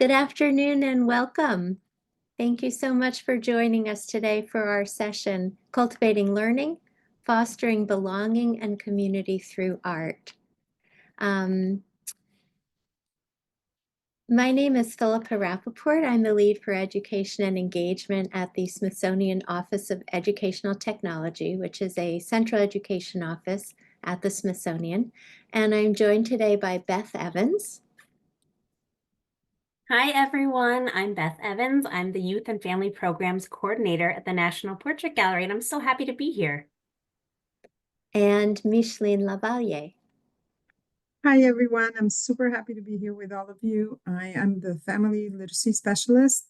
Good afternoon and welcome. Thank you so much for joining us today for our session, Cultivating Learning, Fostering Belonging and Community Through Art. My name is Philippa Rappaport. I'm the lead for education and engagement at the Smithsonian Office of Educational Technology, which is a central education office at the Smithsonian. And I'm joined today by Beth Evans. Hi, everyone. I'm Beth Evans. I'm the Youth and Family Programs Coordinator at the National Portrait Gallery, and I'm so happy to be here. And Micheline Lavalle. Hi, everyone. I'm super happy to be here with all of you. I am the Family Literacy Specialist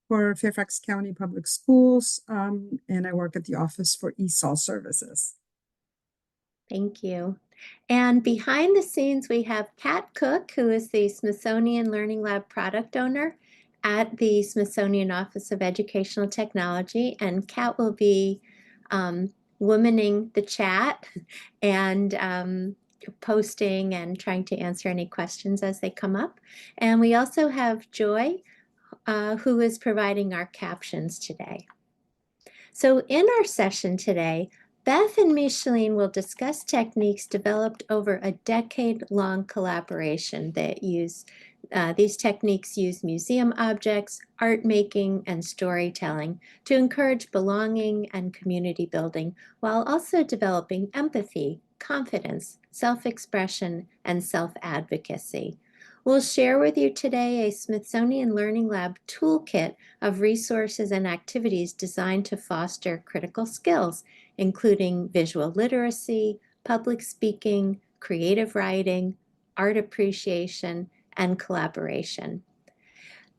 for Fairfax County Public Schools, and I work at the Office for ESOL Services. Thank you. And behind the scenes, we have Kat Cook, who is the Smithsonian Learning Lab product owner at the Smithsonian Office of Educational Technology. And Kat will be womaning the chat and posting and trying to answer any questions as they come up. And we also have Joy, who is providing our captions today. So in our session today, Beth and Micheline will discuss techniques developed over a decade-long collaboration that these techniques use museum objects, art making, and storytelling to encourage belonging and community building while also developing empathy, confidence, self-expression, and self-advocacy. We'll share with you today a Smithsonian Learning Lab toolkit of resources and activities designed to foster critical skills, including visual literacy, public speaking, creative writing, art appreciation, and collaboration.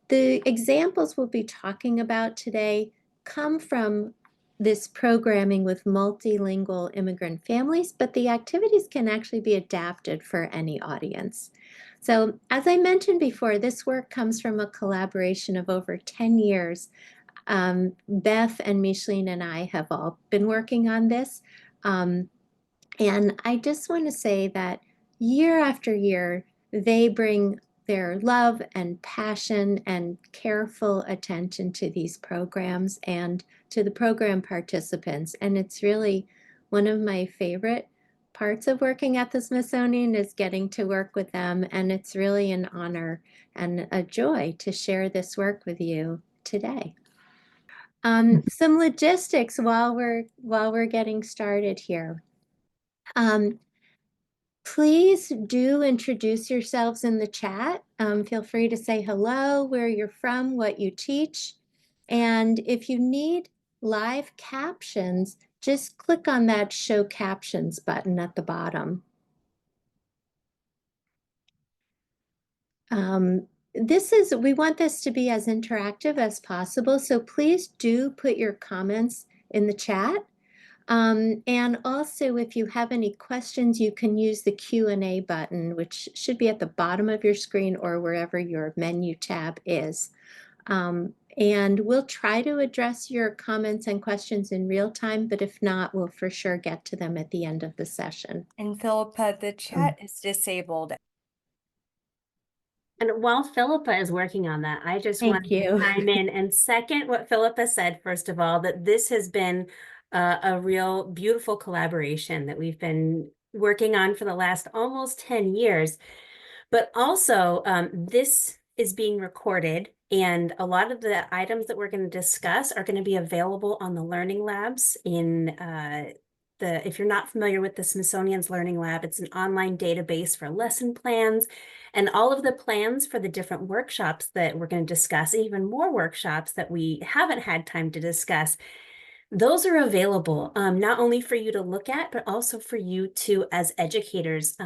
The examples we'll be talking about today come from this programming with multilingual immigrant families, but the activities can actually be adapted for any audience. So as I mentioned before, this work comes from a collaboration of over 10 years. Beth and Micheline and I have all been working on this. And I just want to say that year after year, they bring their love and passion and careful attention to these programs and to the program participants. And it's really one of my favorite parts of working at the Smithsonian is getting to work with them. And it's really an honor and a joy to share this work with you today. Some logistics while we're getting started here. Please do introduce yourselves in the chat. Feel free to say hello, where you're from, what you teach. And if you need live captions, just click on that Show Captions button at the bottom. We want this to be as interactive as possible, so please do put your comments in the chat. And also, if you have any questions, you can use the Q&A button, which should be at the bottom of your screen or wherever your menu tab is. And we'll try to address your comments and questions in real time, but if not, we'll for sure get to them at the end of the session. And Philippa, the chat is disabled. And while Philippa is working on that, I just want Thank you. to chime in and second what Philippa said, first of all, that this has been a real beautiful collaboration that we've been working on for the last almost 10 years. But also, this is being recorded, and a lot of the items that we're going to discuss are going to be available on the Learning Labs in if you're not familiar with the Smithsonian's Learning Lab, it's an online database for lesson plans and all of the plans for the different workshops that we're going to discuss, even more workshops that we haven't had time to discuss. Those are available not only for you to look at, but also for you to, as educators,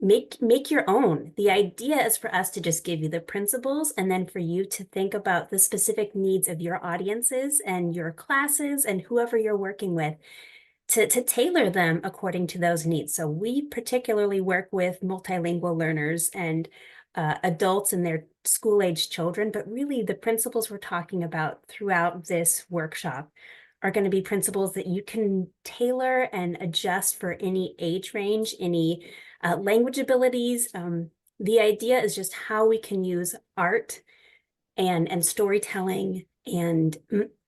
make your own. The idea is for us to just give you the principles and then for you to think about the specific needs of your audiences and your classes and whoever you're working with to tailor them according to those needs. So we particularly work with multilingual learners and adults and their school-age children, but really the principles we're talking about throughout this workshop are going to be principles that you can tailor and adjust for any age range, any language abilities. The idea is just how we can use art and storytelling and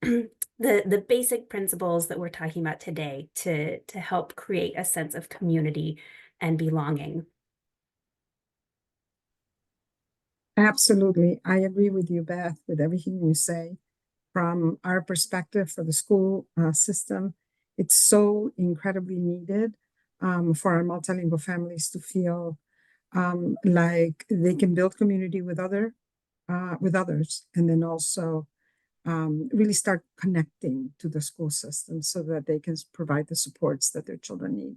the basic principles that we're talking about today to help create a sense of community and belonging. Absolutely. I agree with you, Beth, with everything you say. From our perspective for the school system, it's so incredibly needed for our multilingual families to feel like they can build community with others, and then also really start connecting to the school system so that they can provide the supports that their children need.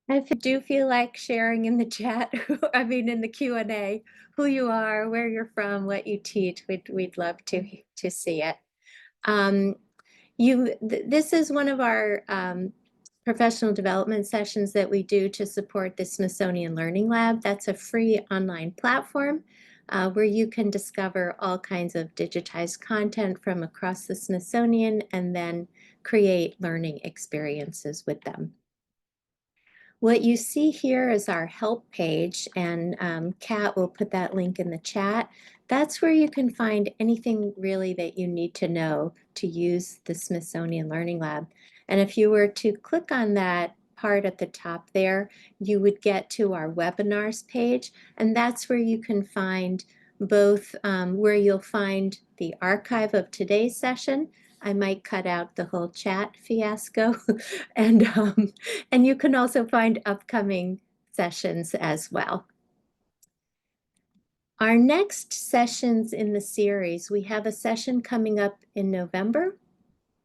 If you do feel like sharing in the chat, I mean in the Q&A, who you are, where you're from, what you teach, we'd love to see it. This is one of our professional development sessions that we do to support the Smithsonian Learning Lab. That's a free online platform where you can discover all kinds of digitized content from across the Smithsonian and then create learning experiences with them. What you see here is our help page, and Kat will put that link in the chat. That's where you can find anything really that you need to know to use the Smithsonian Learning Lab. And if you were to click on that part at the top there, you would get to our webinars page, and that's where you can find both where you'll find the archive of today's session. I might cut out the whole chat fiasco and you can also find upcoming sessions as well. Our next sessions in the series, we have a session coming up in November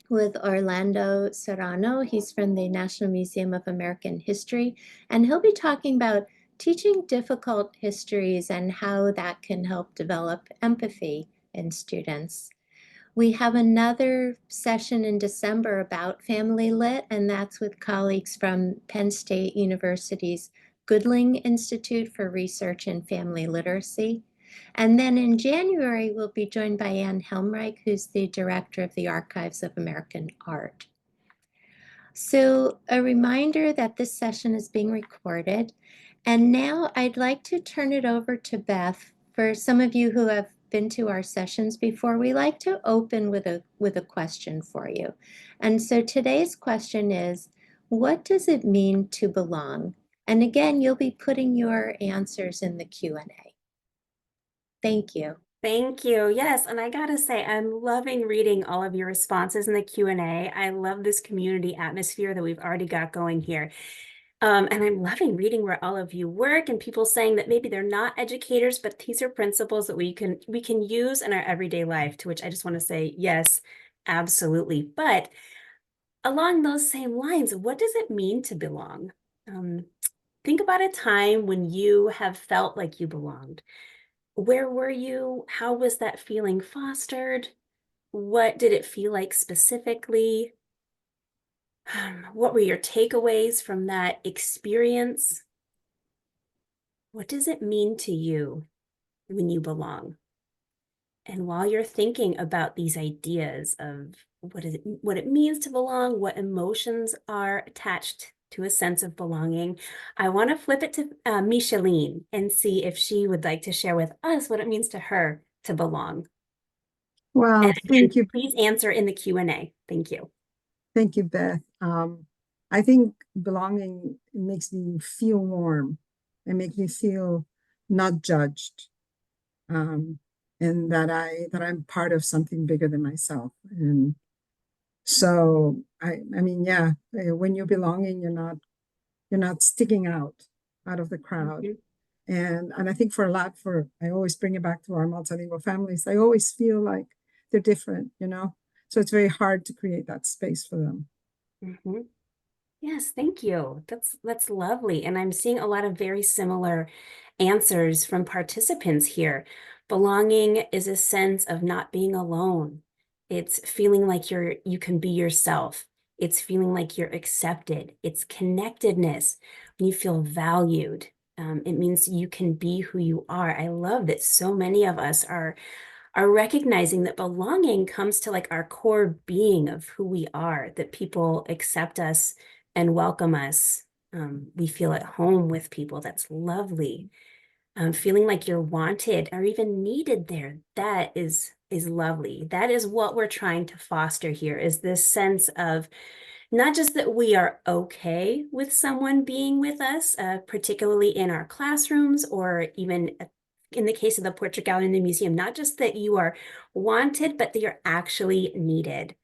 with Orlando Serrano. He's from the National Museum of American History, and he'll be talking about teaching difficult histories and how that can help develop empathy in students. We have another session in December about family lit, and that's with colleagues from Penn State University's Goodling Institute for Research in Family Literacy. And then in January, we'll be joined by Ann Helmreich, who's the director of the Archives of American Art. So a reminder that this session is being recorded. And now I'd like to turn it over to Beth. For some of you who have been to our sessions before, we like to open with a question for you. And so today's question is, what does it mean to belong? And again, you'll be putting your answers in the Q&A. Thank you. Thank you. Yes, and I gotta say, I'm loving reading all of your responses in the Q&A. I love this community atmosphere that we've already got going here. And I'm loving reading where all of you work and people saying that maybe they're not educators, but these are principles that we can use in our everyday life, to which I just want to say, yes, absolutely. But along those same lines, what does it mean to belong? Think about a time when you have felt like you belonged. Where were you? How was that feeling fostered? What did it feel like specifically? What were your takeaways from that experience? What does it mean to you when you belong? And while you're thinking about these ideas of what it means to belong, what emotions are attached to a sense of belonging, I want to flip it to Micheline and see if she would like to share with us what it means to her to belong. Well, And thank you. Please answer in the Q&A. Thank you. Thank you, Beth. I think belonging makes me feel warm. It makes me feel not judged, and that I'm part of something bigger than myself. And so I mean, yeah, when you're belonging, you're not sticking out of the crowd. And I think I always bring it back to our multilingual families. I always feel like they're different, so it's very hard to create that space for them. Mm-hmm. Yes, thank you. That's lovely. And I'm seeing a lot of very similar answers from participants here. Belonging is a sense of not being alone. It's feeling like you can be yourself. It's feeling like you're accepted. It's connectedness. When you feel valued, it means you can be who you are. I love that so many of us are recognizing that belonging comes to like our core being of who we are, that people accept us and welcome us. We feel at home with people. That's lovely. feeling like you're wanted or even needed there. That is lovely. That is what we're trying to foster here, is this sense of not just that we are okay with someone being with us, particularly in our classrooms, or even in the case of the portrait gallery in the museum, not just that you are wanted, but that you're actually needed.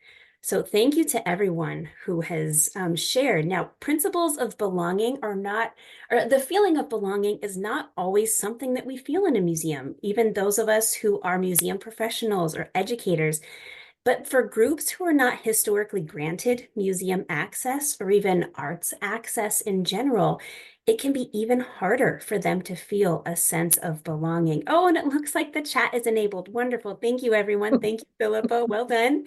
So thank you to everyone who has shared. Now, principles of belonging are not, or the feeling of belonging is not always something that we feel in a museum. Even those of us who are museum professionals or educators. But for groups who are not historically granted museum access or even arts access in general, it can be even harder for them to feel a sense of belonging. Oh, and it looks like the chat is enabled. Wonderful. Thank you, everyone. Thank you, Philippa. Well done.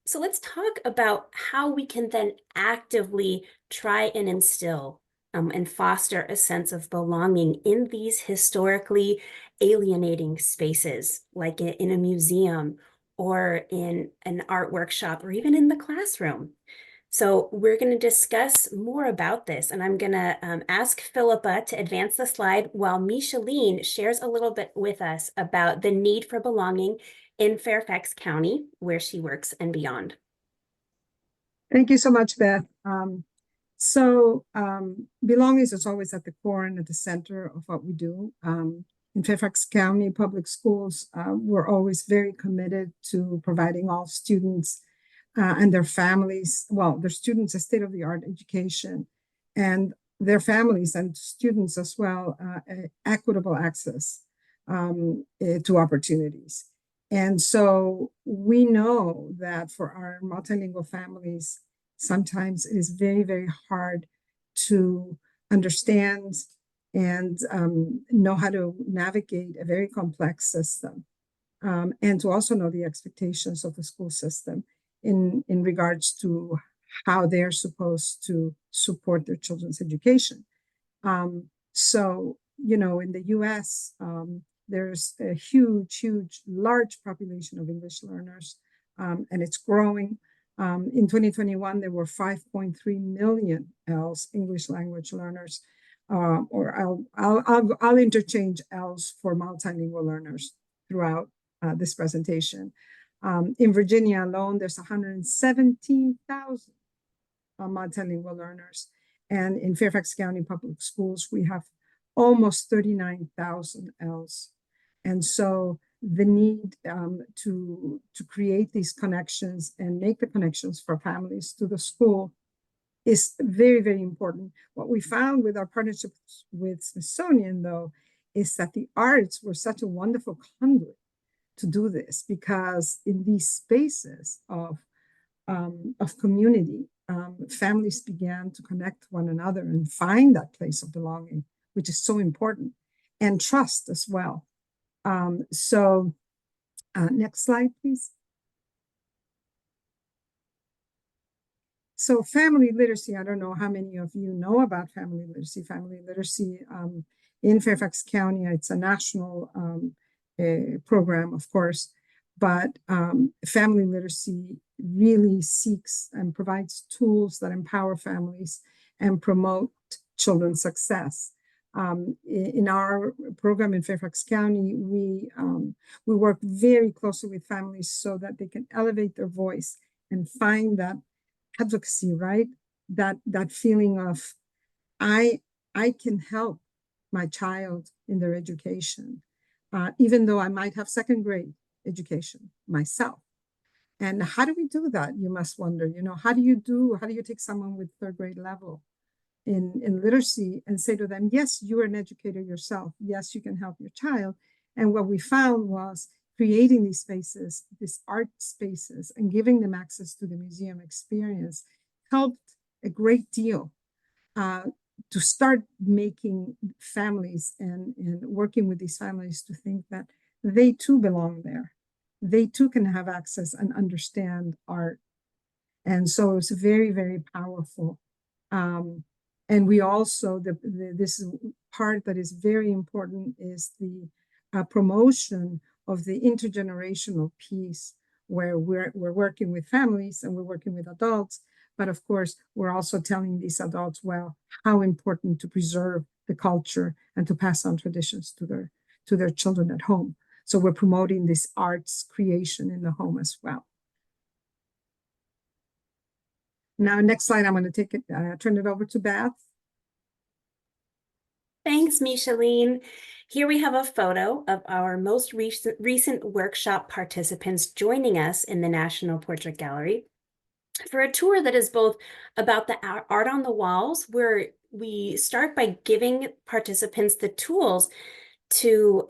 So let's talk about how we can then actively try and instill and foster a sense of belonging in these historically alienating spaces, like in a museum or in an art workshop or even in the classroom. So we're going to discuss more about this, and I'm going to ask Philippa to advance the slide while Micheline shares a little bit with us about the need for belonging in Fairfax County, where she works, and beyond. Thank you so much, Beth. Belonging is always at the core and at the center of what we do. In Fairfax County Public Schools, we're always very committed to providing all students and their families, well, their students, a state-of-the-art education, and their families and students as well, equitable access to opportunities. And so we know that for our multilingual families, sometimes it is very, very hard to understand and know how to navigate a very complex system, and to also know the expectations of the school system in regards to how they're supposed to support their children's education. In the US, there's a large population of English learners, and it's growing. In 2021, there were 5.3 million ELS, English language learners, or I'll interchange ELS for multilingual learners throughout this presentation. In Virginia alone, there's 117,000 multilingual learners. And in Fairfax County Public Schools, we have almost 39,000 ELS. And so the need to create these connections and make the connections for families to the school is very, very important. What we found with our partnership with Smithsonian, though, is that the arts were such a wonderful conduit to do this, because in these spaces of community, families began to connect one another and find that place of belonging, which is so important, and trust as well. Next slide, please. So family literacy, I don't know how many of you know about family literacy. Family literacy in Fairfax County, it's a national program, of course, but family literacy really seeks and provides tools that empower families and promote children's success. In our program in Fairfax County, we work very closely with families so that they can elevate their voice and find that advocacy, right? That feeling of I can help my child in their education, even though I might have second grade education myself. And how do we do that? You must wonder, how do you take someone with third grade level in literacy and say to them, yes, you're an educator yourself. Yes, you can help your child. And what we found was creating these spaces, these art spaces, and giving them access to the museum experience helped a great deal to start making families and working with these families to think that they too belong there. They too can have access and understand art. And so it's very, very powerful. And we also, this part that is very important is the promotion of the intergenerational piece, where we're working with families and we're working with adults. But of course, we're also telling these adults, well, how important to preserve the culture and to pass on traditions to their children at home. So we're promoting this arts creation in the home as well. Now, next slide, I'm going to turn it over to Beth. Thanks, Micheline. Here we have a photo of our most recent workshop participants joining us in the National Portrait Gallery for a tour that is both about the art on the walls, where we start by giving participants the tools to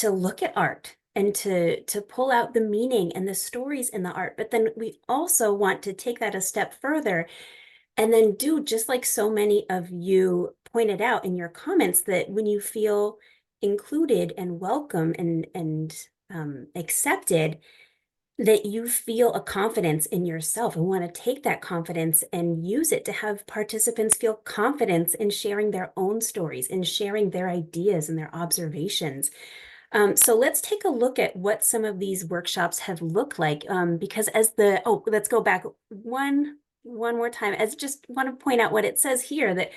look at art and to pull out the meaning and the stories in the art. But then we also want to take that a step further and then do just like so many of you pointed out in your comments, that when you feel included and welcome and accepted, that you feel a confidence in yourself and want to take that confidence and use it to have participants feel confidence in sharing their own stories and sharing their ideas and their observations. So let's take a look at what some of these workshops have looked like, because let's go back one more time. As just want to point out what it says here, that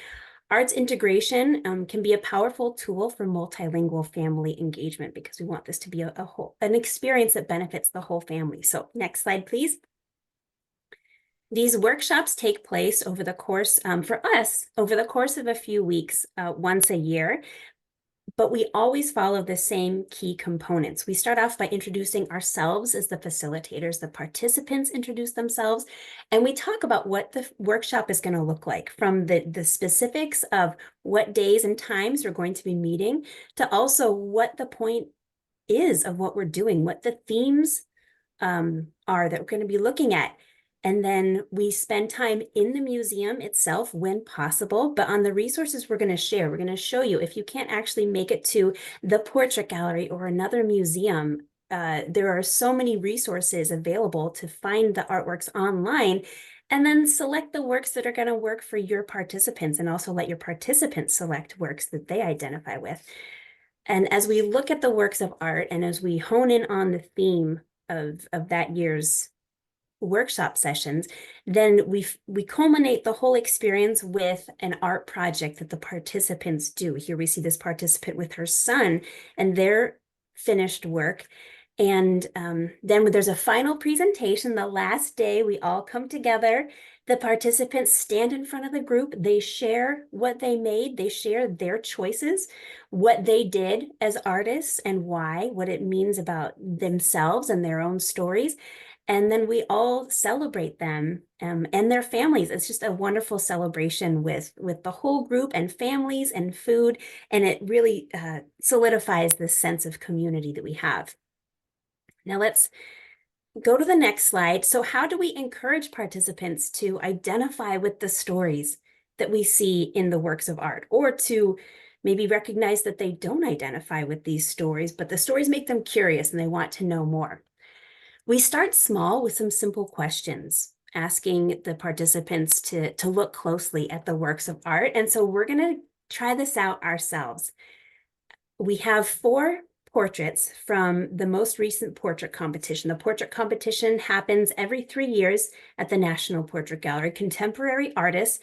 arts integration can be a powerful tool for multilingual family engagement, because we want this to be an experience that benefits the whole family. So next slide, please. These workshops take place over the course, for us, over the course of a few weeks, once a year. But we always follow the same key components. We start off by introducing ourselves as the facilitators. The participants introduce themselves, and we talk about what the workshop is going to look like, from the specifics of what days and times we're going to be meeting, to also what the point is of what we're doing, what the themes are that we're going to be looking at. And then we spend time in the museum itself when possible, but on the resources we're going to share, we're going to show you, if you can't actually make it to the portrait gallery or another museum, there are so many resources available to find the artworks online, and then select the works that are going to work for your participants, and also let your participants select works that they identify with. And as we look at the works of art, and as we hone in on the theme of that year's workshop sessions, then we culminate the whole experience with an art project that the participants do. Here we see this participant with her son and their finished work. And then there's a final presentation. The last day, we all come together. The participants stand in front of the group. They share what they made. They share their choices, what they did as artists and why, what it means about themselves and their own stories. And then we all celebrate them and their families. It's just a wonderful celebration with the whole group and families and food. And it really solidifies this sense of community that we have. Now let's go to the next slide. So how do we encourage participants to identify with the stories that we see in the works of art, or to maybe recognize that they don't identify with these stories, but the stories make them curious and they want to know more? We start small with some simple questions, asking the participants to look closely at the works of art. And so we're going to try this out ourselves. We have 4 portraits from the most recent portrait competition. The portrait competition happens every 3 years at the National Portrait Gallery. Contemporary artists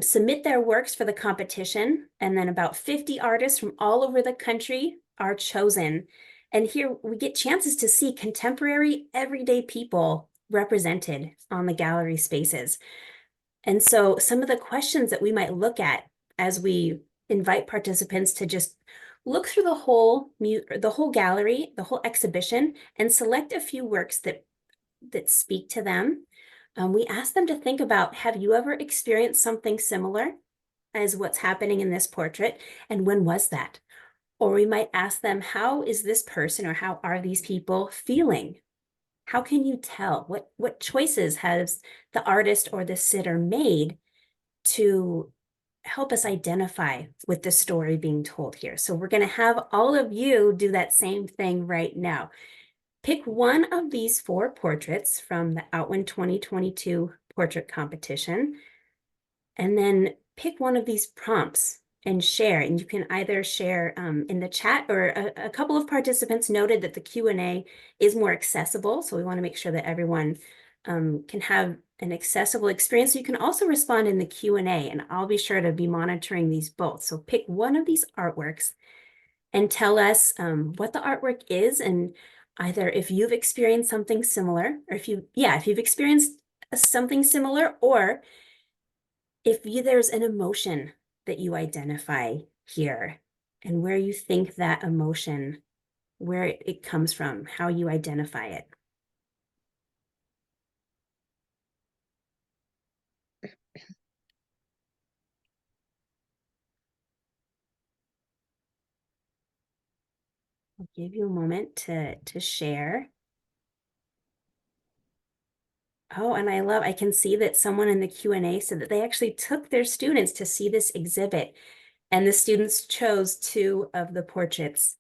submit their works for the competition, and then about 50 artists from all over the country are chosen. And here we get chances to see contemporary, everyday people represented on the gallery spaces. And so some of the questions that we might look at as we invite participants to just look through the whole gallery, the whole exhibition, and select a few works that speak to them. We ask them to think about, have you ever experienced something similar as what's happening in this portrait? And when was that? Or we might ask them, how is this person, or how are these people feeling? How can you tell? What choices has the artist or the sitter made to help us identify with the story being told here? So we're going to have all of you do that same thing right now. Pick one of these 4 portraits from the Outwin 2022 portrait competition, and then pick one of these prompts and share. And you can either share in the chat, or a couple of participants noted that the Q&A is more accessible. So we want to make sure that everyone can have an accessible experience. You can also respond in the Q&A, and I'll be sure to be monitoring these both. So pick one of these artworks and tell us what the artwork is, and either if you've experienced something similar, or if you've experienced something similar, or if there's an emotion that you identify here and where you think that emotion, where it comes from, how you identify it. I'll give you a moment to share. Oh, and I can see that someone in the Q&A said that they actually took their students to see this exhibit, and the students chose 2 of the portraits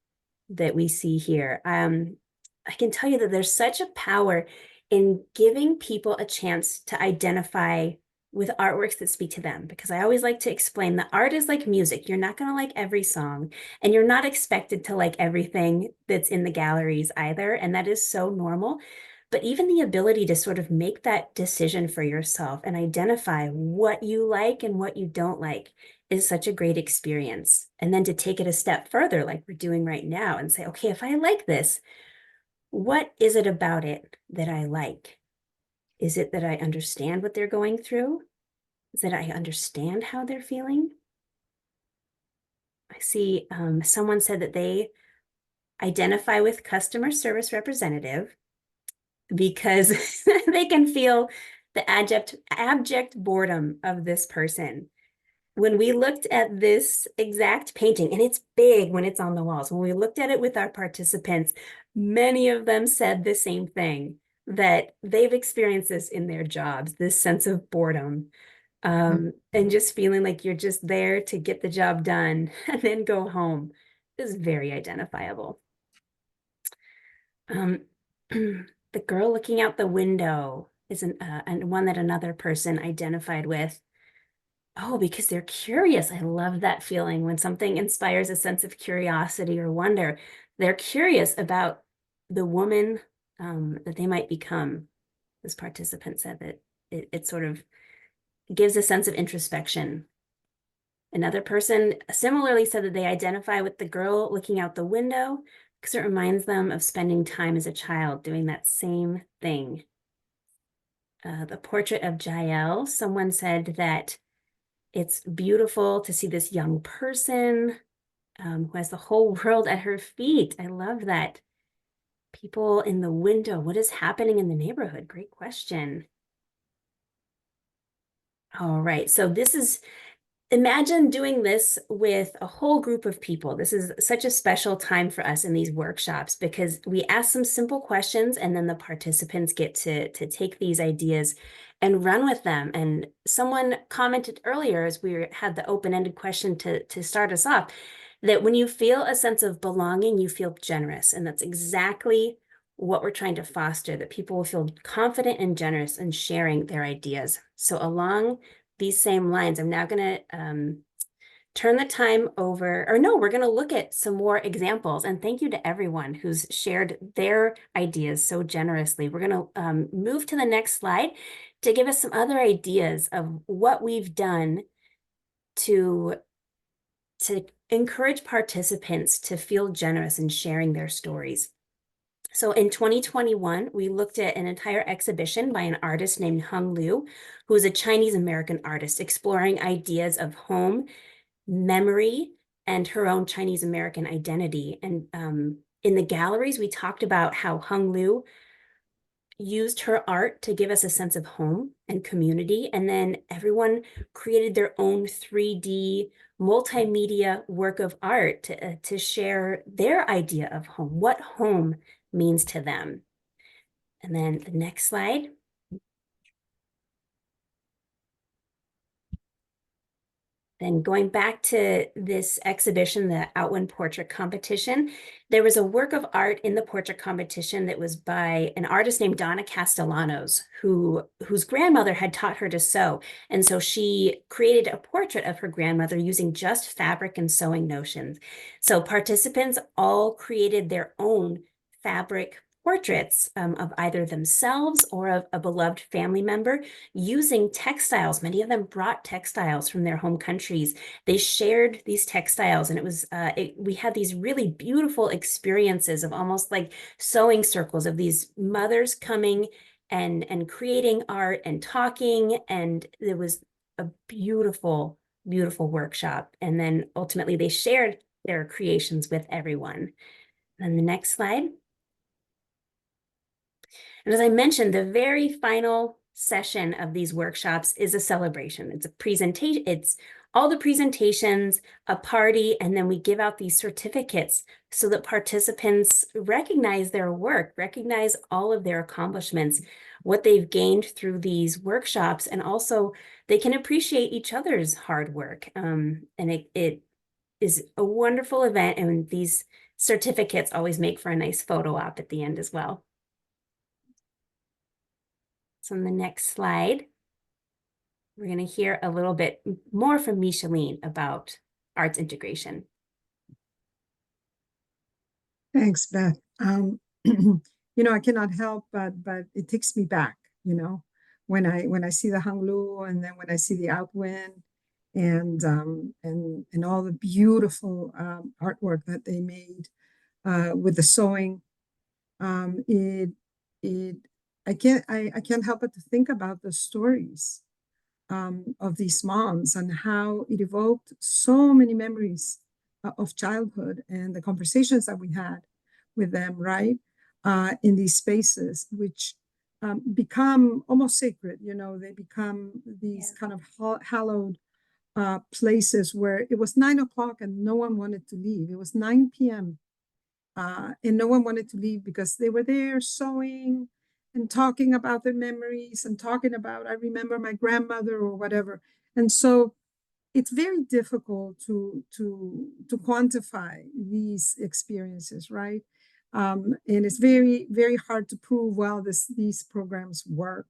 that we see here. I can tell you that there's such a power in giving people a chance to identify with artworks that speak to them, because I always like to explain that art is like music. You're not going to like every song, and you're not expected to like everything that's in the galleries either, and that is so normal. But even the ability to sort of make that decision for yourself and identify what you like and what you don't like is such a great experience. And then to take it a step further, like we're doing right now, and say, okay, if I like this, what is it about it that I like? Is it that I understand what they're going through? Is it I understand how they're feeling? I see someone said that they identify with customer service representative because they can feel the abject boredom of this person. When we looked at this exact painting, and it's big when it's on the walls, when we looked at it with our participants, many of them said the same thing, that they've experienced this in their jobs, this sense of boredom, and just feeling like you're just there to get the job done and then go home is very identifiable. The girl looking out the window is and one that another person identified with. Oh, because they're curious. I love that feeling when something inspires a sense of curiosity or wonder. They're curious about the woman that they might become. This participant said that it sort of gives a sense of introspection. Another person similarly said that they identify with the girl looking out the window because it reminds them of spending time as a child doing that same thing. The portrait of Jael, someone said that it's beautiful to see this young person who has the whole world at her feet. I love that. People in the window, what is happening in the neighborhood? Great question. All right, so imagine doing this with a whole group of people. This is such a special time for us in these workshops because we ask some simple questions and then the participants get to take these ideas and run with them. And someone commented earlier as we had the open-ended question to start us off, that when you feel a sense of belonging, you feel generous. And that's exactly what we're trying to foster, that people will feel confident and generous in sharing their ideas. So along these same lines, I'm now going to turn the time over, or no, we're going to look at some more examples. And thank you to everyone who's shared their ideas so generously. We're going to move to the next slide to give us some other ideas of what we've done to encourage participants to feel generous in sharing their stories. So in 2021, we looked at an entire exhibition by an artist named Hung Liu, who is a Chinese-American artist exploring ideas of home, memory, and her own Chinese-American identity. And in the galleries, we talked about how Hung Liu used her art to give us a sense of home and community. And then everyone created their own 3D multimedia work of art to share their idea of home, what home means to them. And then the next slide. Then going back to this exhibition, the Outwin Portrait Competition, there was a work of art in the portrait competition that was by an artist named Donna Castellanos, whose grandmother had taught her to sew. And so she created a portrait of her grandmother using just fabric and sewing notions. So participants all created their own fabric portraits of either themselves or of a beloved family member using textiles. Many of them brought textiles from their home countries. They shared these textiles, and it was we had these really beautiful experiences of almost like sewing circles of these mothers coming and creating art and talking, and there was a beautiful, beautiful workshop. And then ultimately they shared their creations with everyone. And the next slide. And as I mentioned, the very final session of these workshops is a celebration. It's a presentation, it's all the presentations, a party, and then we give out these certificates so that participants recognize their work, recognize all of their accomplishments, what they've gained through these workshops, and also they can appreciate each other's hard work. And it is a wonderful event, and these certificates always make for a nice photo op at the end as well. So on the next slide, we're going to hear a little bit more from Micheline about arts integration. Thanks, Beth. You know, I cannot help but it takes me back, you know, when I see the Hanglu, and then when I see the Outwind, and all the beautiful artwork that they made with the sewing. I can't help but to think about the stories of these moms and how it evoked so many memories of childhood, and the conversations that we had with them, right, in these spaces, which become almost sacred. You know, they become these kind of hallowed places where it was 9 o'clock and no one wanted to leave. It was 9 p.m. And no one wanted to leave because they were there sewing and talking about their memories and talking about, I remember my grandmother or whatever. And so it's very difficult to quantify these experiences, right? And it's very, very hard to prove, well, these programs work.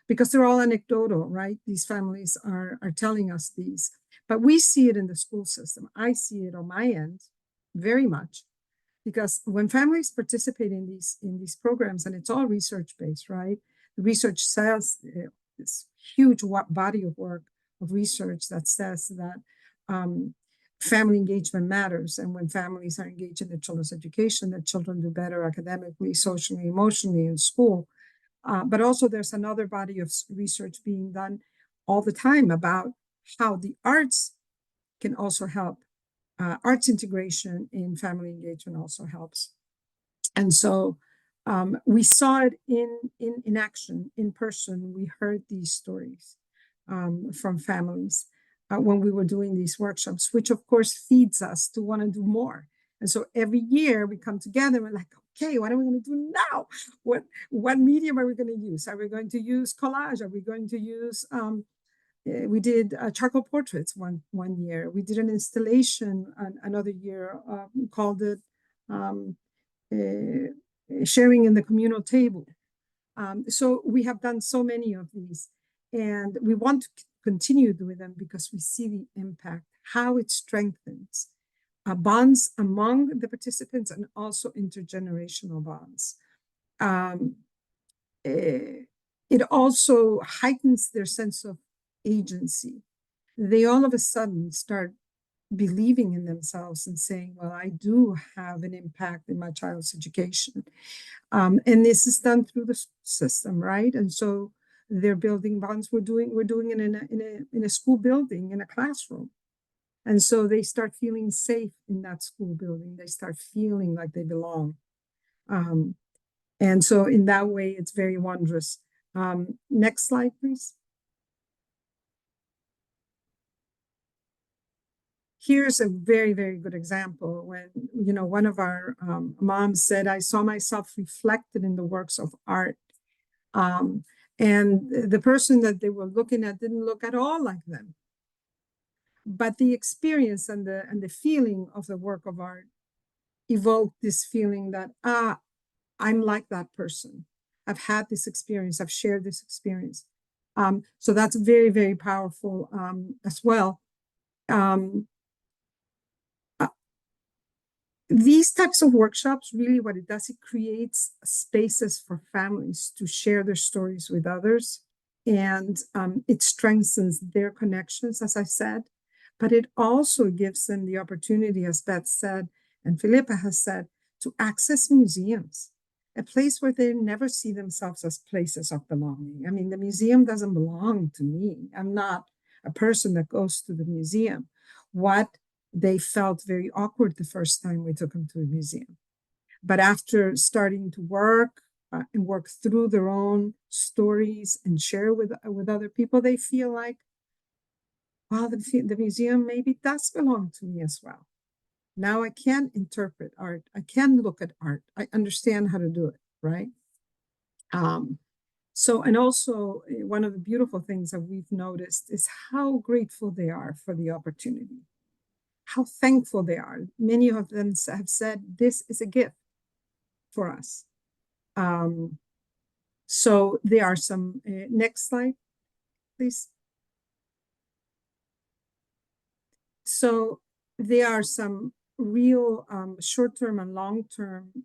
Because they're all anecdotal, right? These families are telling us these, but we see it in the school system. I see it on my end very much, because when families participate in these programs, and it's all research based, right? The research says this huge body of work of research that says that family engagement matters, and when families are engaged in their children's education, their children do better academically, socially, emotionally in school. But also there's another body of research being done all the time about how the arts can also help. Arts integration in family engagement also helps. And so we saw it in action, in person. We heard these stories from families when we were doing these workshops, which of course feeds us to want to do more. And so every year we come together and we're like, okay, what are we going to do now? What medium are we going to use? Are we going to use collage? Are we going to use, we did charcoal portraits one year. We did an installation another year, called it sharing in the communal table. So we have done so many of these, and we want to continue doing them because we see the impact, how it strengthens bonds among the participants and also intergenerational bonds. It also heightens their sense of agency. They all of a sudden start believing in themselves and saying, well, I do have an impact in my child's education. And this is done through the system, right? And so they're building bonds. We're doing it in a school building, in a classroom. And so they start feeling safe in that school building. They start feeling like they belong. And so in that way, it's very wondrous. Next slide, please. Here's a very, very good example when, you know, one of our moms said, I saw myself reflected in the works of art. And the person that they were looking at didn't look at all like them. But the experience and the feeling of the work of art evoked this feeling that, I'm like that person. I've had this experience. I've shared this experience. So that's very, very powerful as well. these types of workshops, really what it does, it creates spaces for families to share their stories with others. And it strengthens their connections, as I said, but it also gives them the opportunity, as Beth said, and Philippa has said, to access museums, a place where they never see themselves as places of belonging. I mean, the museum doesn't belong to me. I'm not a person that goes to the museum. What they felt very awkward the first time we took them to the museum. But after starting to work and work through their own stories and share with other people, they feel like, well, the museum maybe does belong to me as well. Now I can interpret art. I can look at art. I understand how to do it, right? So, and also one of the beautiful things that we've noticed is how grateful they are for the opportunity, how thankful they are. Many of them have said, this is a gift for us. So there are some, next slide, please. So there are some real short-term and long-term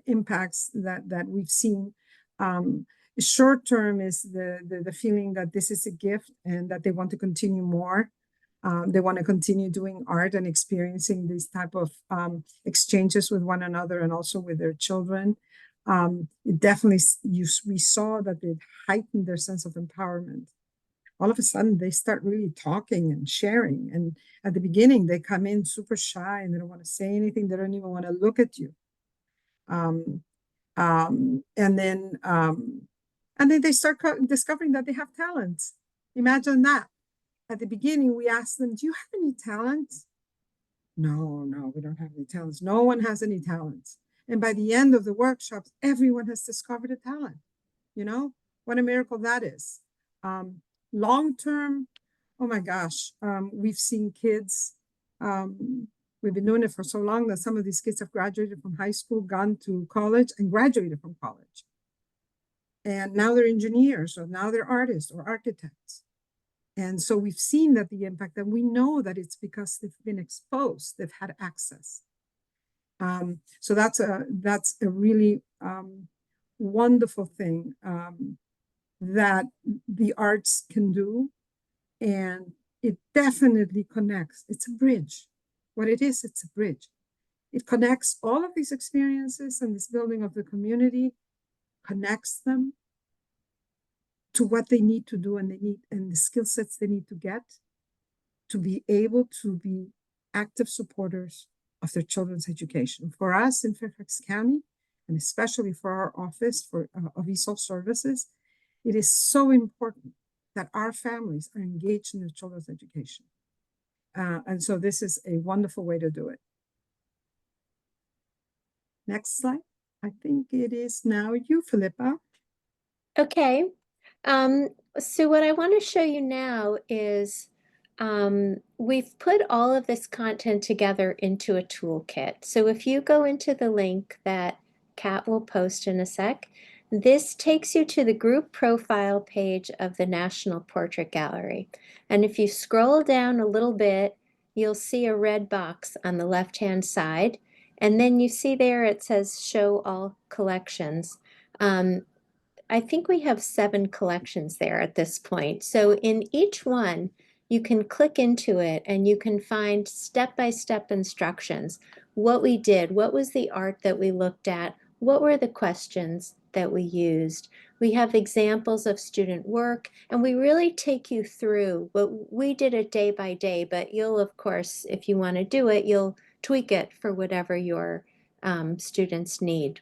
impacts that we've seen. Short-term is the feeling that this is a gift and that they want to continue more. They want to continue doing art and experiencing these type of exchanges with one another and also with their children. It definitely, we saw that it heightened their sense of empowerment. All of a sudden, they start really talking and sharing. And at the beginning, they come in super shy and they don't want to say anything. They don't even want to look at you. And then they start discovering that they have talents. Imagine that. At the beginning, we asked them, do you have any talents? No, we don't have any talents. No one has any talents. And by the end of the workshops, everyone has discovered a talent. You know, what a miracle that is. Long-term, oh my gosh, we've seen kids, we've been doing it for so long that some of these kids have graduated from high school, gone to college, and graduated from college. And now they're engineers, or now they're artists or architects. And so we've seen that the impact, and we know that it's because they've been exposed, they've had access. So that's a really wonderful thing that the arts can do. And it definitely connects. It's a bridge. What it is, it's a bridge. It connects all of these experiences and this building of the community, connects them to what they need to do and the skill sets they need to get to be able to be active supporters of their children's education. For us in Fairfax County, and especially for our office of ESOL services, it is so important that our families are engaged in their children's education. And so this is a wonderful way to do it. Next slide. I think it is now you, Philippa. Okay. So what I want to show you now is we've put all of this content together into a toolkit. So if you go into the link that Kat will post in a sec, this takes you to the group profile page of the National Portrait Gallery. And if you scroll down a little bit, you'll see a red box on the left-hand side. And then you see there it says show all collections. I think we have 7 collections there at this point. So in each one, you can click into it and you can find step-by-step instructions. What we did, what was the art that we looked at, what were the questions that we used. We have examples of student work, and we really take you through, but we did it day by day, but you'll, of course, if you want to do it, you'll tweak it for whatever your students need.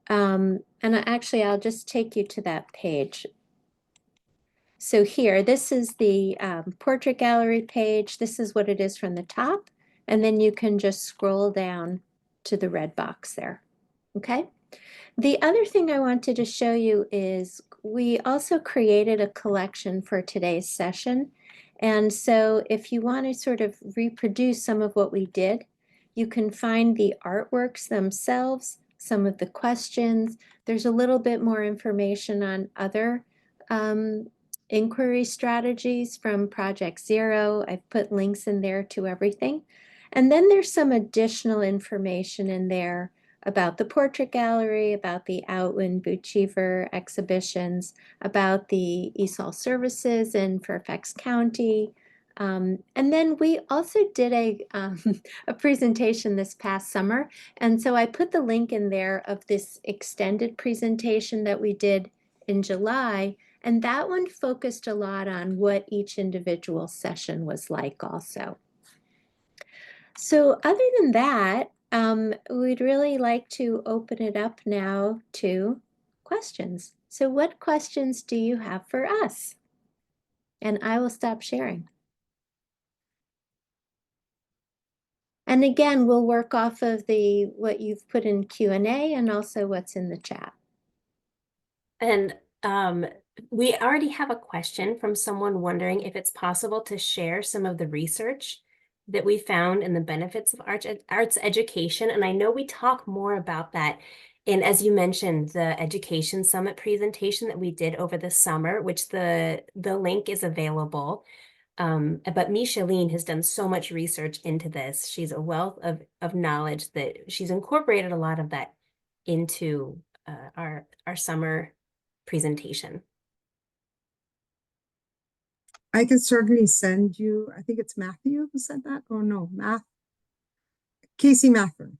And actually, I'll just take you to that page. So here, this is the portrait gallery page. This is what it is from the top. And then you can just scroll down to the red box there. Okay. The other thing I wanted to show you is we also created a collection for today's session. And so if you want to sort of reproduce some of what we did, you can find the artworks themselves, some of the questions. There's a little bit more information on other inquiry strategies from Project Zero. I've put links in there to everything. And then there's some additional information in there about the portrait gallery, about the Outwin Bootcheaver exhibitions, about the ESOL services in Fairfax County. And then we also did a presentation this past summer. And so I put the link in there of this extended presentation that we did in July. And that one focused a lot on what each individual session was like also. So other than that, we'd really like to open it up now to questions. So what questions do you have for us? And I will stop sharing. And again, we'll work off of what you've put in Q&A and also what's in the chat. And we already have a question from someone wondering if it's possible to share some of the research that we found and the benefits of arts education. And I know we talk more about that in, as you mentioned, the Education Summit presentation that we did over the summer, which the link is available. But Micheline has done so much research into this. She's a wealth of knowledge that she's incorporated a lot of that into our summer presentation. I can certainly send you, I think it's Matthew who said that, or no, Casey Mathern.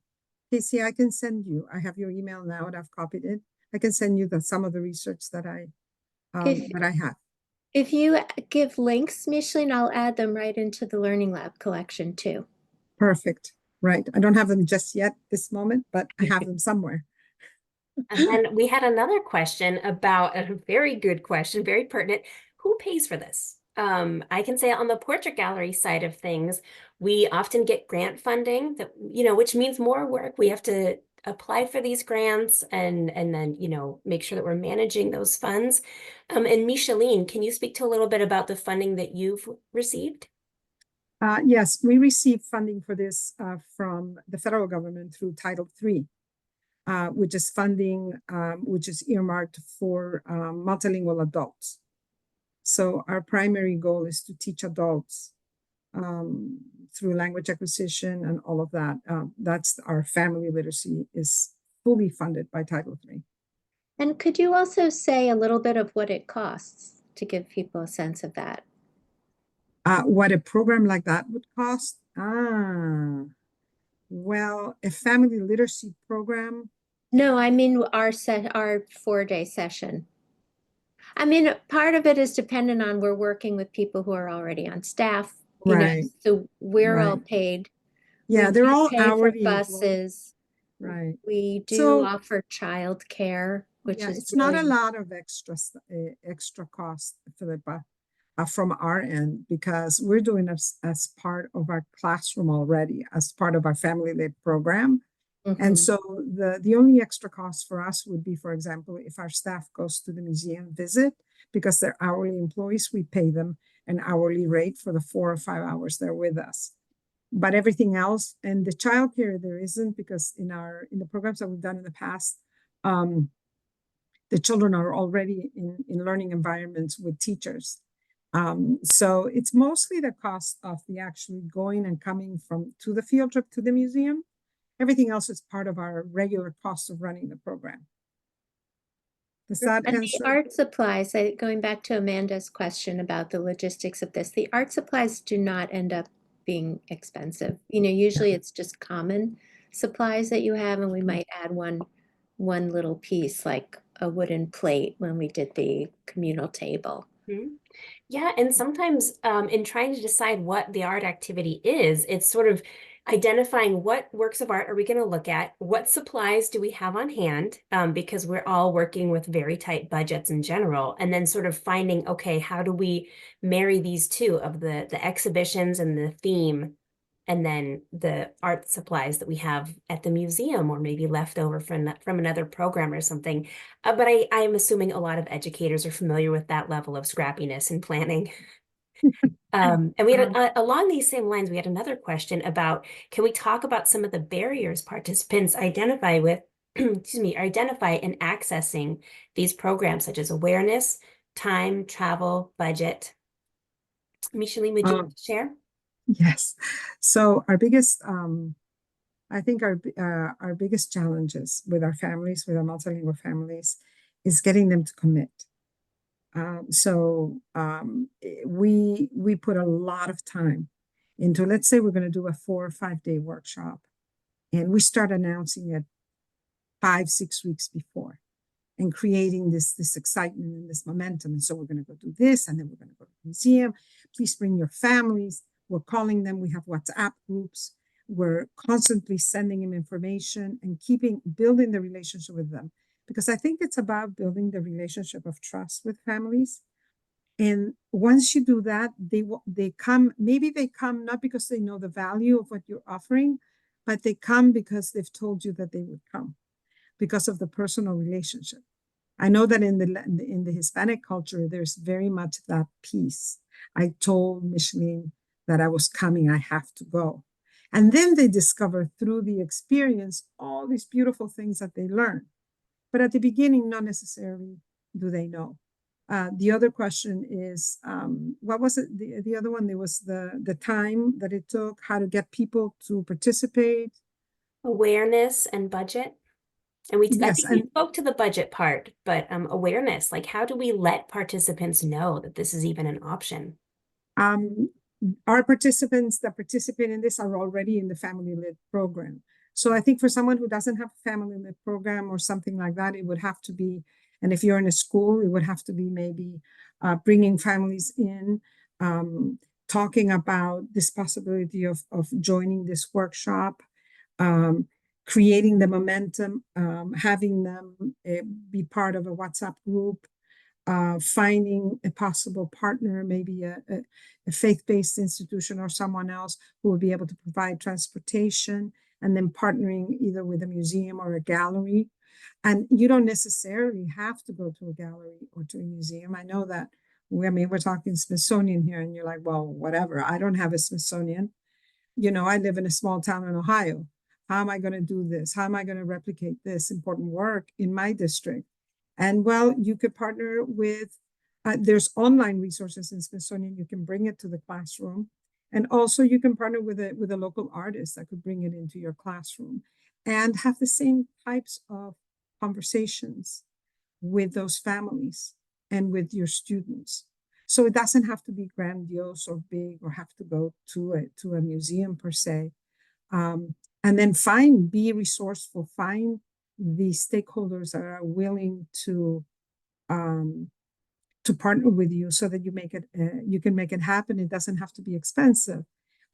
Casey, I can send you, I have your email now and I've copied it. I can send you some of the research that I have. If you give links, Micheline, I'll add them right into the Learning Lab collection too. Perfect. Right. I don't have them just yet this moment, but I have them somewhere. And then we had another question about a very good question, very pertinent. Who pays for this? I can say on the portrait gallery side of things, we often get grant funding that, which means more work. We have to apply for these grants and then, make sure that we're managing those funds. And Micheline, can you speak to a little bit about the funding that you've received? Yes, we received funding for this from the federal government through Title III. Which is funding, which is earmarked for multilingual adults. So our primary goal is to teach adults through language acquisition and all of that. That's our family literacy is fully funded by Title III. And could you also say a little bit of what it costs to give people a sense of that? What a program like that would cost? Well, a family literacy program. No, I mean our 4-day session. I mean, part of it is dependent on we're working with people who are already on staff, Right. So we're all Right. paid. Yeah, they're all pay for hourly buses. Right. We do So, offer childcare, which is it's not a really lot of extra cost, Philippa, from our end, because we're doing as part of our classroom already, as part of our family led program. And so the only extra cost for us would be, for example, if our staff goes to the museum visit, because they're hourly employees, we pay them an hourly rate for the 4 or 5 hours they're with us. But everything else, and the childcare there isn't, because in the programs that we've done in the past, the children are already in learning environments with teachers. So it's mostly the cost of the actually going and coming to the field trip to the museum. Everything else is part of our regular cost of running the program. Does that answer? The art supplies, going back to Amanda's question about the logistics of this, the art supplies do not end up being expensive. Usually it's just common supplies that you have, and we might add one little piece like a wooden plate when we did the communal table. Mm-hmm. Yeah, and sometimes in trying to decide what the art activity is, it's sort of identifying what works of art are we going to look at, what supplies do we have on hand, because we're all working with very tight budgets in general, and then sort of finding, okay, how do we marry these two of the exhibitions and the theme, and then the art supplies that we have at the museum or maybe left over from another program or something. But I'm assuming a lot of educators are familiar with that level of scrappiness and planning. And we had along these same lines, we had another question about, can we talk about some of the barriers participants identify with, identify in accessing these programs, such as awareness, time, travel, budget? Micheline, would you like to share? Yes. So I think our biggest challenges with our families, with our multilingual families, is getting them to commit. We put a lot of time into, let's say we're going to do a 4 or 5 day workshop, and we start announcing it 5, 6 weeks before, and creating this excitement and this momentum. And so we're going to go do this, and then we're going to go to the museum. Please bring your families. We're calling them. We have WhatsApp groups. We're constantly sending them information and building the relationship with them. Because I think it's about building the relationship of trust with families. And once you do that, they come, maybe they come not because they know the value of what you're offering, but they come because they've told you that they would come because of the personal relationship. I know that in the Hispanic culture, there's very much that piece. I told Micheline that I was coming, I have to go. And then they discover through the experience all these beautiful things that they learn. But at the beginning, not necessarily do they know. The other question is, what was it? The other one, there was the time that it took, how to get people to participate. Awareness and budget. And I Yes, think we and spoke to the budget part, but awareness, like how do we let participants know that this is even an option? um, our participants that participate in this are already in the family lit program. So I think for someone who doesn't have a family lit program or something like that, it would have to be, and if you're in a school, it would have to be maybe bringing families in, talking about this possibility of joining this workshop, um, creating the momentum, having them be part of a WhatsApp group, finding a possible partner, maybe a faith-based institution or someone else who will be able to provide transportation, and then partnering either with a museum or a gallery. And you don't necessarily have to go to a gallery or to a museum. I know that we're talking Smithsonian here, and you're like, well, whatever. I don't have a Smithsonian. I live in a small town in Ohio. How am I going to do this? How am I going to replicate this important work in my district? And well, you could partner with, there's online resources in Smithsonian. You can bring it to the classroom. And also you can partner with a local artist that could bring it into your classroom and have the same types of conversations with those families and with your students. So it doesn't have to be grandiose or big or have to go to a museum per se. And then be resourceful, find the stakeholders that are willing to partner with you so that you can make it happen. It doesn't have to be expensive.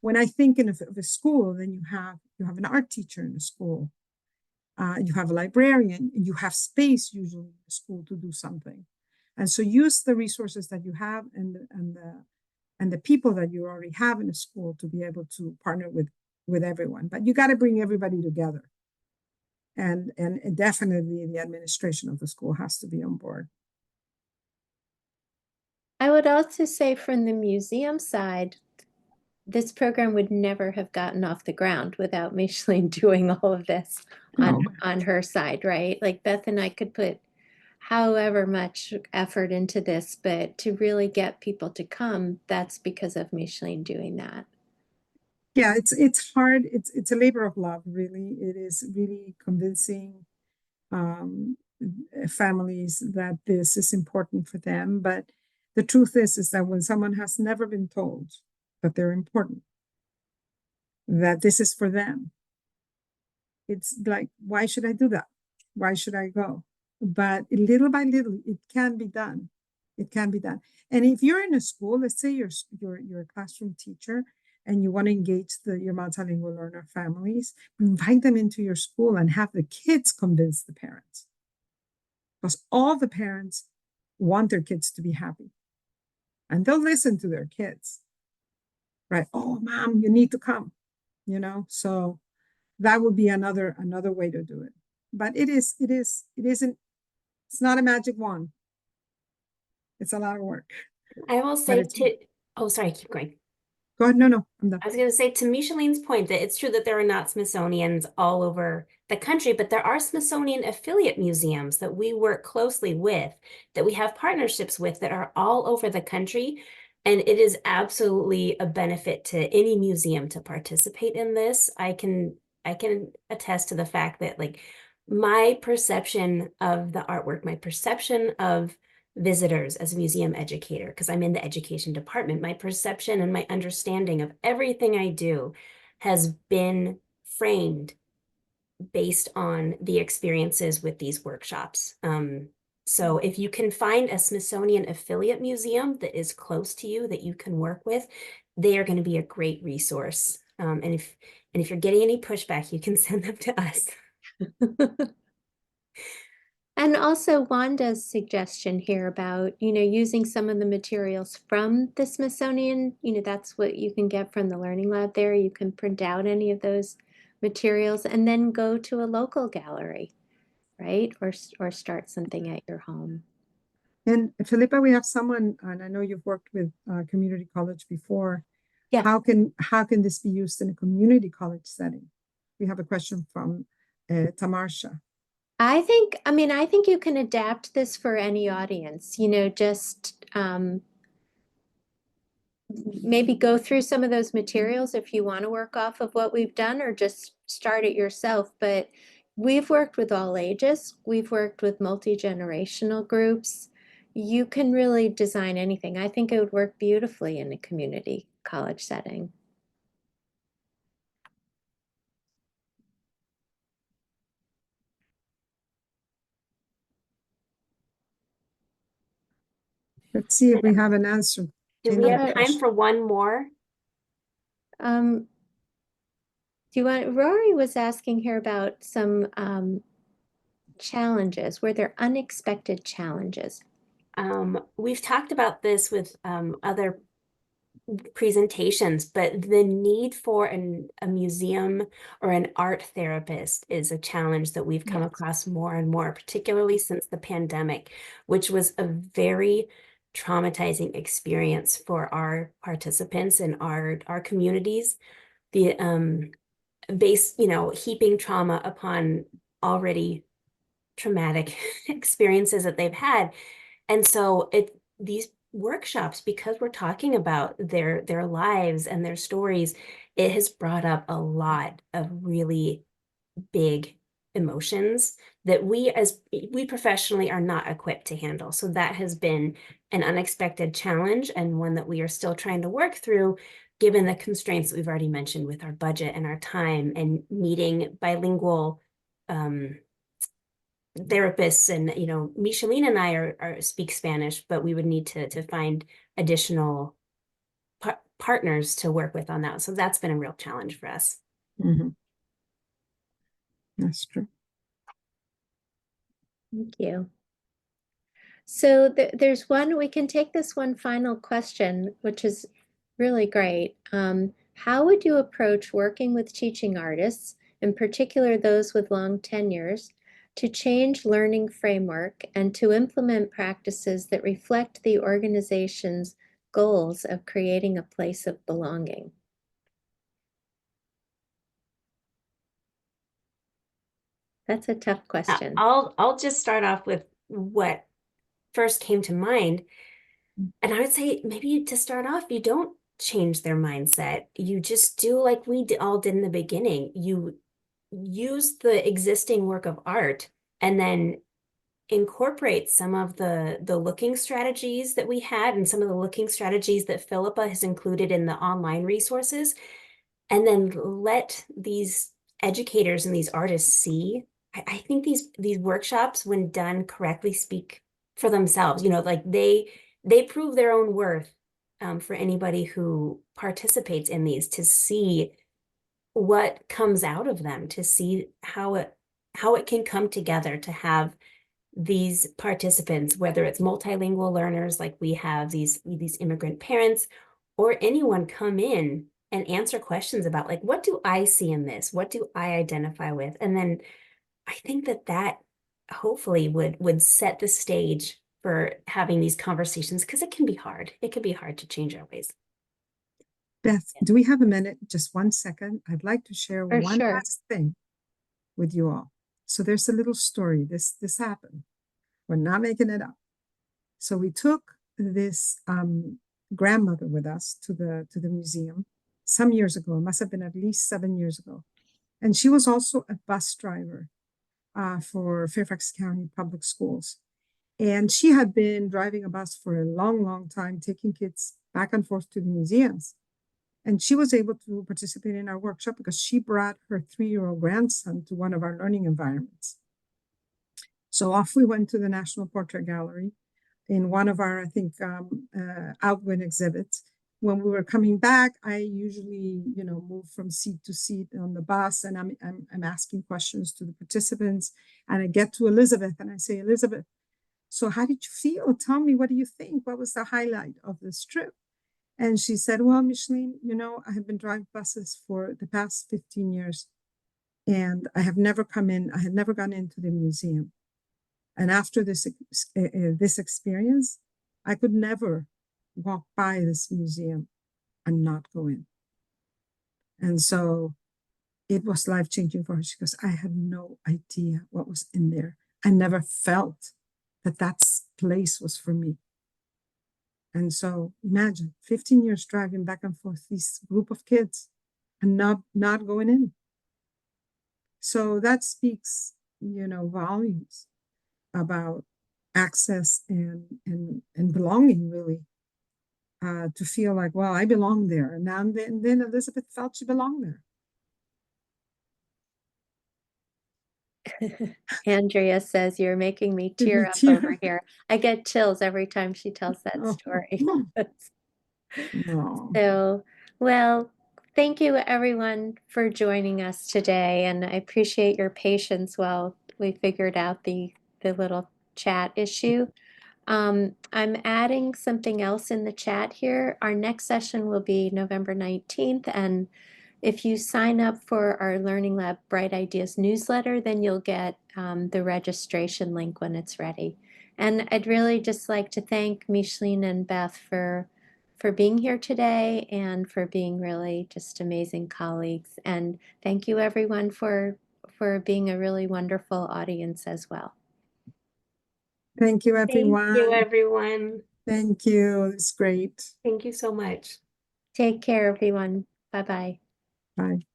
When I think of a school, then you have an art teacher in the school. You have a librarian, and you have space usually in the school to do something. And so use the resources that you have and the people that you already have in the school to be able to partner with everyone. But you got to bring everybody together. And definitely the administration of the school has to be on board. I would also say from the museum side, this program would never have gotten off the ground without Micheline doing all of this on her side, right? Like Beth and I could put however much effort into this, but to really get people to come, that's because of Micheline doing that. Yeah, it's hard. It's a labor of love, really. It is really convincing families that this is important for them. But the truth is that when someone has never been told that they're important, that this is for them, it's like, why should I do that? Why should I go? But little by little, it can be done. It can be done. And if you're in a school, let's say you're a classroom teacher and you want to engage your multilingual learner families, invite them into your school and have the kids convince the parents. Because all the parents want their kids to be happy. And they'll listen to their kids. Right? Oh, mom, you need to come. So that would be another way to do it. But it's not a magic wand. It's a lot of work. I will say oh, sorry, keep going. Go ahead. No, I'm done. I was going to say to Micheline's point that it's true that there are not Smithsonians all over the country, but there are Smithsonian affiliate museums that we work closely with, that we have partnerships with that are all over the country. And it is absolutely a benefit to any museum to participate in this. I can attest to the fact that like my perception of the artwork, my perception of visitors as a museum educator, because I'm in the education department, my perception and my understanding of everything I do has been framed based on the experiences with these workshops. So if you can find a Smithsonian affiliate museum that is close to you that you can work with, they are going to be a great resource. And if you're getting any pushback, you can send them to us. And also Wanda's suggestion here about, using some of the materials from the Smithsonian, that's what you can get from the Learning Lab there. You can print out any of those materials and then go to a local gallery, right? Or start something at your home. And Philippa, we have someone, and I know you've worked with community college before. Yes. How can this be used in a community college setting? We have a question from Tamarsha. I think you can adapt this for any audience, just maybe go through some of those materials if you want to work off of what we've done, or just start it yourself. But we've worked with all ages. We've worked with multi-generational groups. You can really design anything. I think it would work beautifully in a community college setting. Let's see if we have an answer. Do we have time for one more? Do you want, Rory was asking here about some challenges. Were there unexpected challenges? We've talked about this with other presentations, but the need for a museum or an art therapist is a challenge that we've come across more and more, particularly since the pandemic, which was a very traumatizing experience for our participants and our communities. The heaping trauma upon already traumatic experiences that they've had. And so these workshops, because we're talking about their lives and their stories, it has brought up a lot of really big emotions that we professionally are not equipped to handle. So that has been an unexpected challenge, and one that we are still trying to work through, given the constraints that we've already mentioned with our budget and our time and meeting bilingual therapists. And Micheline and I speak Spanish, but we would need to find additional partners to work with on that. So that's been a real challenge for us. Mm-hmm. That's true. Thank you. So there's one, we can take this one final question, which is really great. How would you approach working with teaching artists, in particular those with long tenures, to change learning framework and to implement practices that reflect the organization's goals of creating a place of belonging? That's a tough question. I'll just start off with what first came to mind. And I would say maybe to start off, you don't change their mindset. You just do like we all did in the beginning. You use the existing work of art and then incorporate some of the looking strategies that we had and some of the looking strategies that Philippa has included in the online resources, and then let these educators and these artists see. I think these workshops, when done correctly, speak for themselves. Like they prove their own worth for anybody who participates in these, to see what comes out of them, to see how it can come together to have these participants, whether it's multilingual learners like we have, these immigrant parents, or anyone come in and answer questions about like, what do I see in this? What do I identify with? And then I think that hopefully would set the stage for having these conversations, because it can be hard. It can be hard to change our ways. Beth, do we have a minute? Just 1 second. I'd like to share one Sure. last thing with you all. So there's a little story. This happened. We're not making it up. So we took this grandmother with us to the museum some years ago. It must have been at least 7 years ago. And she was also a bus driver for Fairfax County Public Schools. And she had been driving a bus for a long, long time, taking kids back and forth to the museums. And she was able to participate in our workshop because she brought her 3-year-old grandson to one of our learning environments. So off we went to the National Portrait Gallery in one of our, I think, Outwin exhibits. When we were coming back, I usually, move from seat to seat on the bus, and I'm asking questions to the participants. And I get to Elizabeth, and I say, Elizabeth, so how did you feel? Tell me, what do you think? What was the highlight of this trip? And she said, well, Micheline, I have been driving buses for the past 15 years, and I had never gone into the museum. And after this experience, I could never walk by this museum and not go in. And so it was life-changing for her. She goes, I had no idea what was in there. I never felt that place was for me. And so imagine 15 years driving back and forth, this group of kids, and not going in. So that speaks, volumes about access and belonging, really, to feel like, well, I belong there. And then Elizabeth felt she belonged there. Andrea says, you're making me tear up over here. I get chills every time she tells that story. No. So, well, thank you everyone for joining us today. And I appreciate your patience while we figured out the little chat issue. I'm adding something else in the chat here. Our next session will be November 19th. And if you sign up for our Learning Lab Bright Ideas newsletter, then you'll get the registration link when it's ready. And I'd really just like to thank Micheline and Beth for being here today and for being really just amazing colleagues. And thank you everyone for being a really wonderful audience as well. Thank you, everyone. Thank you, everyone. Thank you. It's great. Thank you so much. Take care, everyone. Bye-bye. Bye.